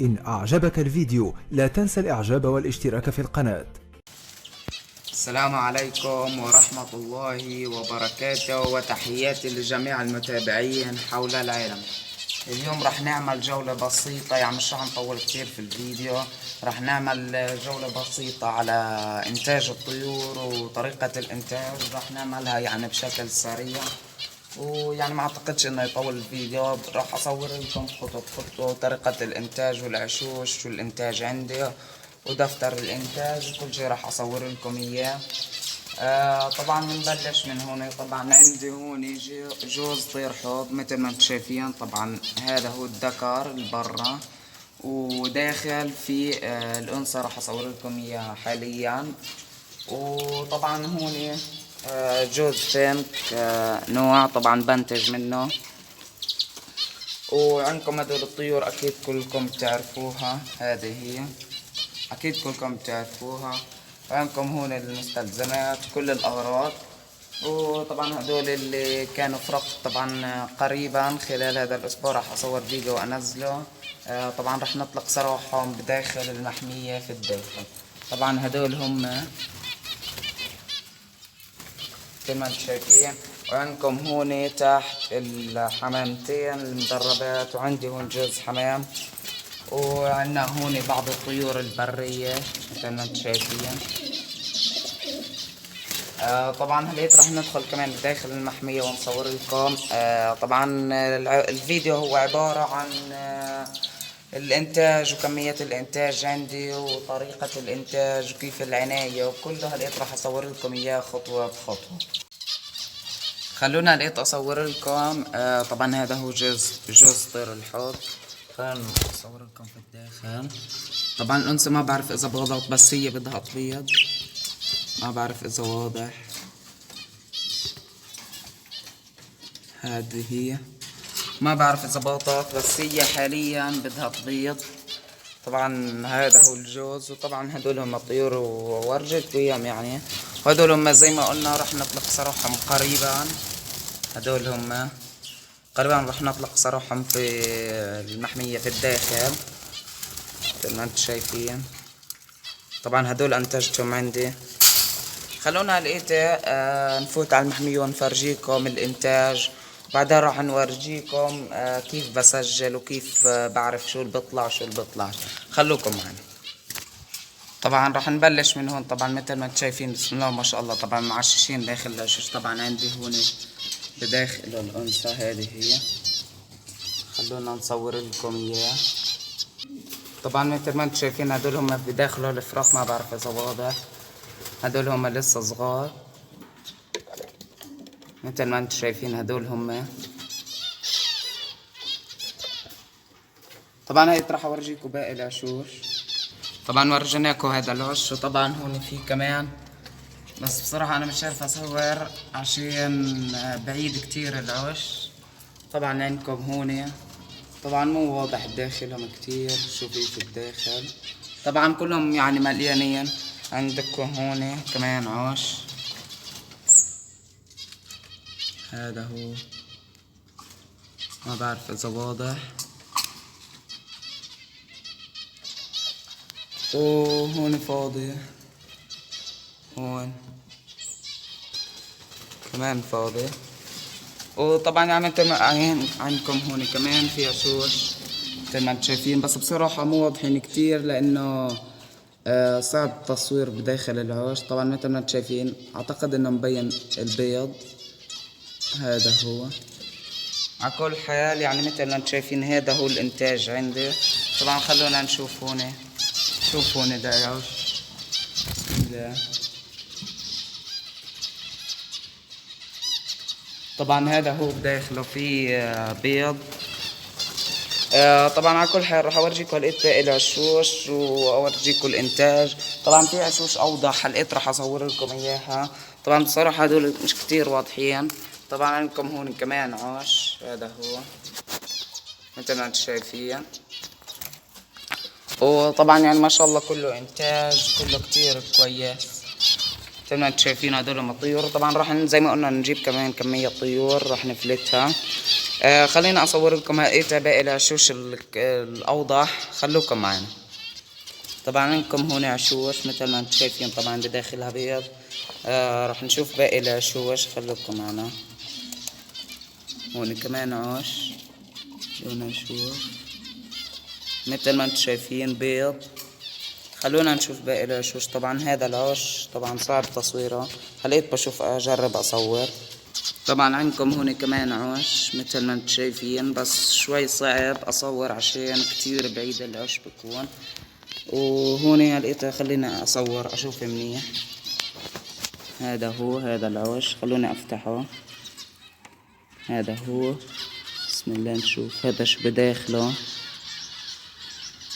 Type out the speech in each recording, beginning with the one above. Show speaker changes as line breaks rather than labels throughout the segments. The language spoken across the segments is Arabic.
إن أعجبك الفيديو لا تنسى الإعجاب والاشتراك في القناة.
السلام عليكم ورحمة الله وبركاته، وتحياتي لجميع المتابعين حول العالم. اليوم رح نعمل جولة بسيطة، يعني مش رح نطول كتير في الفيديو. رح نعمل جولة بسيطة على إنتاج الطيور وطريقة الإنتاج. رح نعملها يعني بشكل سريع، ويعني ما اعتقدش انه يطول الفيديو. راح اصور لكم خطوة خطوة طريقة الانتاج والعشوش والانتاج عندي ودفتر الانتاج، كل شيء راح اصور لكم اياه. طبعا بنبلش من هون. طبعا عندي هون جوز طير حوض مثل ما انتم شايفين. طبعا هذا هو الذكر البرة، وداخل في الانثى راح اصور لكم اياها حاليا. وطبعا هون جوز فينك نوع طبعا بنتج منه. وعندكم هدول الطيور اكيد كلكم بتعرفوها، هذه هي اكيد كلكم بتعرفوها. عندكم هون المستلزمات كل الاغراض. وطبعا هدول اللي كانوا فرق طبعا قريبا خلال هذا الاسبوع راح اصور فيديو وانزله. طبعا راح نطلق سراحهم بداخل المحمية في الداخل. طبعا هدول هم مثل ما انتم شايفين. وعندكم هون تحت الحمامتين المدربات، وعندي هون جوز حمام. وعندنا هون بعض الطيور البرية مثل ما انتم شايفين. طبعا هليت رح ندخل كمان داخل المحمية ونصور لكم. طبعا الفيديو هو عبارة عن الانتاج وكمية الانتاج عندي وطريقة الانتاج وكيف العناية وكله. هلقيت راح اصور لكم اياه خطوة بخطوة. خلونا هلقيت اصور لكم. طبعا هذا هو جوز طير الحوض. خلونا اصور لكم في الداخل. طبعا الانثى ما بعرف اذا بغضت، بس هي بدها تبيض، ما بعرف اذا واضح. هذه هي، ما بعرف اذا بغضت، بس هي حاليا بدها تبيض. طبعا هذا هو الجوز. وطبعا هدول هم الطيور وورجيت وياهم يعني. وهدول هم زي ما قلنا رح نطلق سراحهم قريبا. هدول هم قريبا رح نطلق سراحهم في المحمية في الداخل مثل ما انتم شايفين. طبعا هدول انتجتهم عندي. خلونا لقيت نفوت على المحمية ونفرجيكم الانتاج، بعدها راح نورجيكم كيف بسجل وكيف بعرف شو اللي بيطلع وشو اللي بيطلعش. خلوكم معنا. طبعا راح نبلش من هون. طبعا مثل ما انتم شايفين بسم الله ما شاء الله. طبعا معششين داخل العشش. طبعا عندي هون بداخل الانثى هذه هي. خلونا نصور لكم اياه. طبعا مثل ما انتم شايفين هدول هم بداخل الفراخ، ما بعرف اذا واضح. هدول هم لسه صغار مثل ما انتم شايفين. هدول هم. طبعا هاي راح اورجيكم باقي العشوش. طبعا ورجيناكم هذا العش. وطبعا هون في كمان، بس بصراحة انا مش عارف اصور عشان بعيد كتير العش. طبعا عندكم هون طبعا مو واضح داخلهم كتير شو في الداخل. طبعا كلهم يعني مليانين. عندكم هون كمان عش. هذا هو، ما بعرف اذا واضح. وهون فاضي، هون كمان فاضي. وطبعا يعني مثل ما عندكم هون كمان في عشوش مثل ما انتم شايفين، بس بصراحة مو واضحين كتير لانه صعب التصوير بداخل العش. طبعا مثل ما انتم شايفين اعتقد انه مبين البيض. هذا هو على كل حال يعني مثل ما انتم شايفين هذا هو الانتاج عندي. طبعا خلونا نشوف هون. شوف هون ده العش. بسم الله. طبعا هذا هو بداخله فيه بيض. طبعا على كل حال راح اورجيكم لقيت باقي العشوش واورجيكم الانتاج. طبعا في عشوش اوضح لقيت راح اصور لكم اياها. طبعا بصراحة هدول مش كتير واضحين. طبعا عندكم هون كمان عش. هذا هو مثل ما انتم شايفين. وطبعا يعني ما شاء الله كله انتاج، كله كتير كويس مثل ما انتم شايفين. هدول هم الطيور. طبعا راح زي ما قلنا نجيب كمان كمية طيور راح نفلتها. خليني اصور لكم هاي باقي العشوش الاوضح، خلوكم معنا. طبعا عندكم هون عشوش مثل ما انتم شايفين، طبعا بداخلها بيض. راح نشوف باقي العشوش، خلوكم معنا. هون كمان عش، هون عشوش مثل ما انتم شايفين بيض. خلونا نشوف باقي العشوش. طبعا هذا العش طبعا صعب تصويره، خليت بشوف اجرب اصور. طبعا عندكم هون كمان عش مثل ما انتم شايفين، بس شوي صعب اصور عشان كتير بعيد العش بكون. وهون لقيتها خلينا اصور اشوف منيح. هذا هو هذا العش، خلوني افتحه. هذا هو، بسم الله نشوف هذا شو بداخله.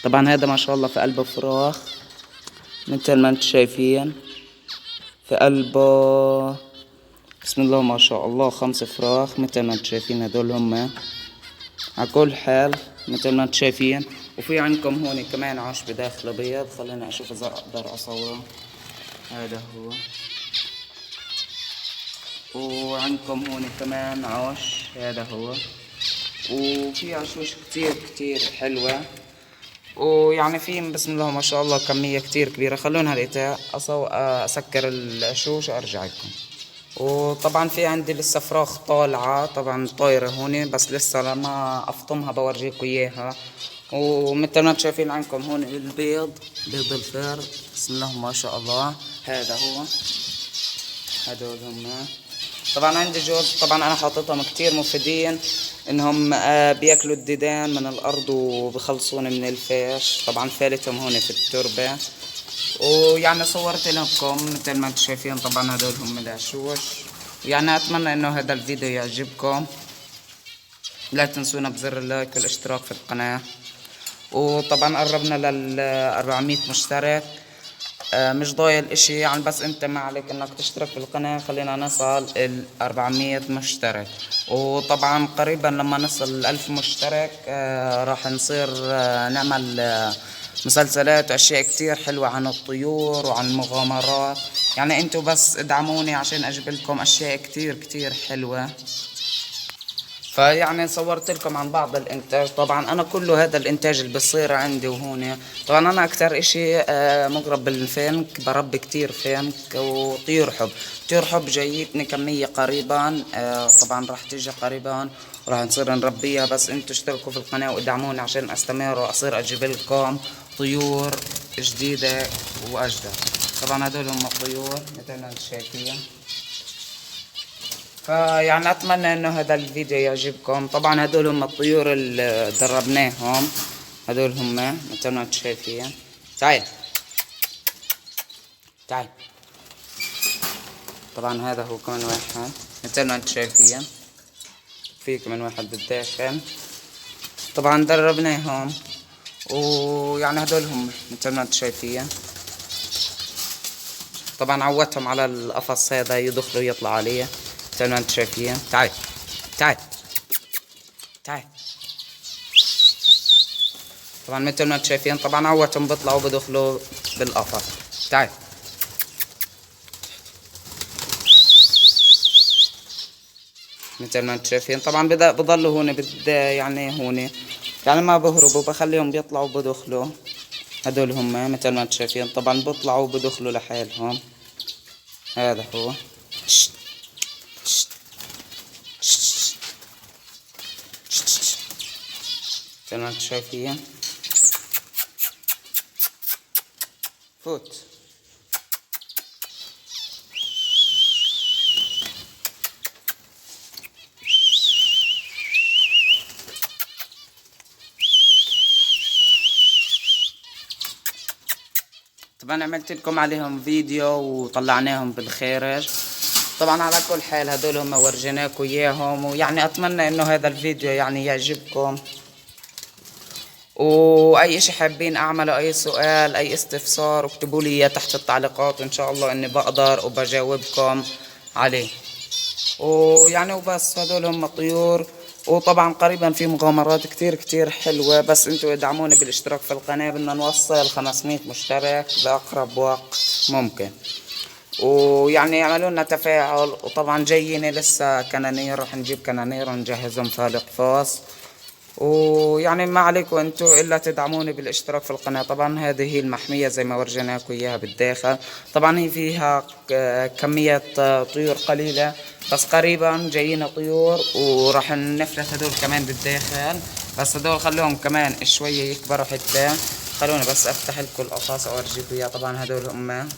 طبعا هذا ما شاء الله في قلبه فراخ مثل ما انتم شايفين، في قلبه بسم الله ما شاء الله 5 فراخ مثل ما انتم شايفين. هدول هم على كل حال مثل ما انتم شايفين. وفي عندكم هون كمان عش بداخله بيض، خليني اشوف اذا اقدر اصوره. هذا هو. وعندكم هون كمان عش، هذا هو. وفي عشوش كتير كتير حلوة، ويعني في بسم الله ما شاء الله كمية كتير كبيرة. خلونا هلقيتها اسكر العشوش وارجع لكم. وطبعا في عندي لسه فراخ طالعة طبعا طايرة هون، بس لسه لما افطمها بورجيكم اياها. ومثل ما انتم شايفين عندكم هون البيض، بيض الفار بسم الله ما شاء الله. هذا هو، هدول هم. طبعا عندي جوز، طبعا انا حاططهم كتير مفيدين، انهم بياكلوا الديدان من الارض وبخلصون من الفاش. طبعا فالتهم هون في التربة. ويعني صورت لكم مثل ما انتم شايفين. طبعا هدول هم العشوش. يعني اتمنى انه هذا الفيديو يعجبكم. لا تنسونا بزر اللايك والاشتراك في القناة. وطبعا قربنا لل 400 مشترك. مش ضايل اشي يعني، بس انت ما عليك انك تشترك في القناة. خلينا نصل ال 400 مشترك. وطبعا قريبا لما نصل ال 1000 مشترك راح نصير نعمل مسلسلات واشياء كتير حلوة عن الطيور وعن المغامرات. يعني انتوا بس ادعموني عشان اجيب لكم اشياء كتير كتير حلوة. فيعني صورت لكم عن بعض الانتاج. طبعا انا كله هذا الانتاج اللي بصير عندي وهون. طبعا انا اكتر اشي مغرب بالفنك، بربي كتير فنك وطيور حب. طيور حب جايتني كمية قريبا، طبعا راح تيجي قريبا وراح نصير نربيها. بس انتوا اشتركوا في القناة وادعموني عشان استمر واصير اجيب لكم طيور جديدة واجدد. طبعا هدول هم الطيور مثل ما انتم شايفين. فيعني اتمنى انه هذا الفيديو يعجبكم. طبعا هدول هم الطيور اللي دربناهم. هدول هم مثل ما انتم شايفين. تعال تعال. طبعا هذا هو كمان واحد مثل ما انتم شايفين. في كمان واحد بالداخل. طبعا دربناهم. ويعني هدول هم مثل ما انتم شايفين. طبعا عودتهم على القفص هذا يدخلوا يطلعوا عليه مثل ما انتم شايفين. تعال تعال تعال. طبعا مثل ما انتم شايفين. طبعا عودتهم بيطلعوا بدخلوا بالقفص. تعال. مثل ما انتم شايفين. طبعا بضلوا هون يعني هون، يعني ما بهربوا، بخليهم بيطلعوا بدخلوا. هدول هم مثل ما انتم شايفين. طبعا بيطلعوا بدخلوا لحالهم. هذا هو. مثل ما انتم شايفين. فوت. طبعا عملت لكم عليهم فيديو وطلعناهم بالخارج. طبعا على كل حال هدول هم ورجيناكم اياهم. ويعني اتمنى انه هذا الفيديو يعني يعجبكم. واي اشي حابين اعمله، اي سؤال اي استفسار، اكتبوا لي اياه تحت التعليقات، وان شاء الله اني بقدر وبجاوبكم عليه. ويعني وبس هدول هم الطيور. وطبعا قريبا في مغامرات كتير كتير حلوة، بس انتوا ادعموني بالاشتراك في القناة. بدنا نوصل 500 مشترك بأقرب وقت ممكن. ويعني يعملوا لنا تفاعل. وطبعا جايين لسه كنانير، رح نجيب كنانير ونجهزهم فالق فاص. ويعني ما عليكم انتو الا تدعموني بالاشتراك في القناة. طبعا هذه هي المحمية زي ما ورجيناكم اياها بالداخل. طبعا هي فيها كمية طيور قليلة، بس قريبا جايين طيور وراح نفلت هدول كمان بالداخل. بس هدول خلوهم كمان شوية يكبروا حتى. خلوني بس افتح لكم القفص اورجيكم اياه. طبعا هدول هم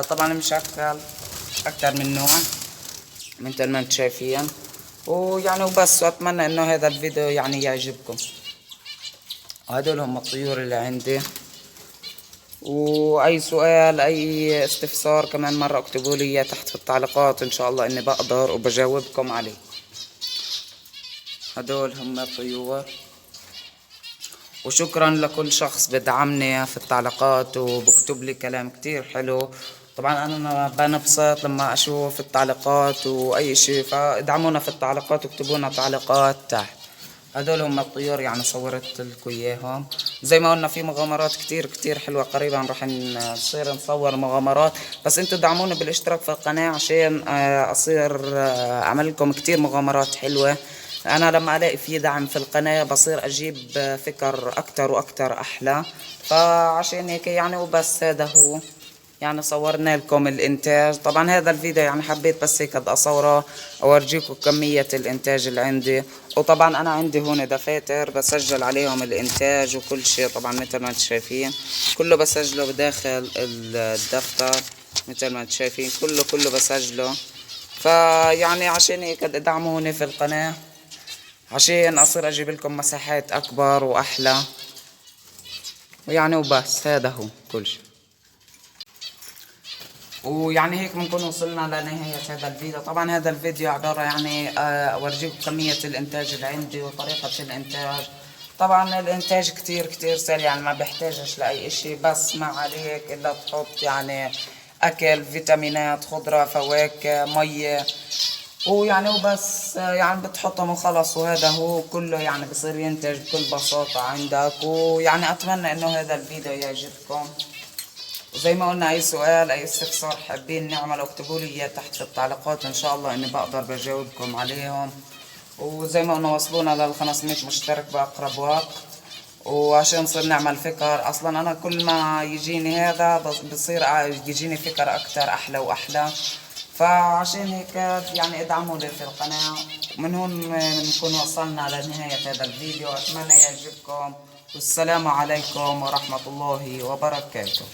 طبعا مشكل اكتر من نوع مثل ما انتم شايفين. ويعني وبس، واتمنى انه هذا الفيديو يعني يعجبكم. وهدول هم الطيور اللي عندي. واي سؤال اي استفسار كمان مرة اكتبوا لي تحت في التعليقات، ان شاء الله اني بقدر وبجاوبكم عليه. هدول هم الطيور. وشكرا لكل شخص بدعمني في التعليقات وبكتب لي كلام كتير حلو. طبعا انا بنبسط لما اشوف التعليقات واي شيء، فادعمونا في التعليقات واكتبوا لنا تعليقات تحت. هدول هم الطيور يعني صورت لكم اياهم. زي ما قلنا في مغامرات كتير حلوة. قريبا رح نصير نصور مغامرات، بس انتوا دعموني بالاشتراك في القناة عشان اصير اعمل لكم كتير مغامرات حلوة. انا لما الاقي في دعم في القناة بصير اجيب فكر اكتر واكتر احلى. فعشان هيك يعني وبس، هذا هو يعني صورنا لكم الانتاج. طبعا هذا الفيديو يعني حبيت بس هيك اصوره اورجيكم كمية الانتاج اللي عندي. وطبعا انا عندي هون دفاتر بسجل عليهم الانتاج وكل شيء. طبعا مثل ما انتم شايفين كله بسجله بداخل الدفتر. مثل ما انتم شايفين كله بسجله. فيعني عشان هيك ادعموني في القناة عشان اصير اجيب لكم مساحات اكبر واحلى. ويعني وبس، هذا هو كل شيء. ويعني هيك بنكون وصلنا لنهاية هذا الفيديو. طبعا هذا الفيديو عبارة يعني اورجيكم كمية الانتاج اللي عندي وطريقة الانتاج. طبعا الانتاج كتير سهل، يعني ما بيحتاجش لاي اشي، بس ما عليك الا تحط يعني اكل، فيتامينات، خضرة، فواكه، مية، ويعني وبس يعني بتحطهم وخلص. وهذا هو كله يعني بصير ينتج بكل بساطة عندك. ويعني اتمنى انه هذا الفيديو يعجبكم. وزي ما قلنا اي سؤال اي استفسار حابين نعمله اكتبوا لي اياه تحت في التعليقات، ان شاء الله اني بقدر بجاوبكم عليهم. وزي ما قلنا وصلونا لل 500 مشترك باقرب وقت. وعشان نصير نعمل فكر، اصلا انا كل ما يجيني هذا بصير يجيني فكر اكتر احلى واحلى. فعشان هيك يعني ادعموا لي في القناة. ومن هون نكون وصلنا لنهاية هذا الفيديو. اتمنى يعجبكم، والسلام عليكم ورحمة الله وبركاته.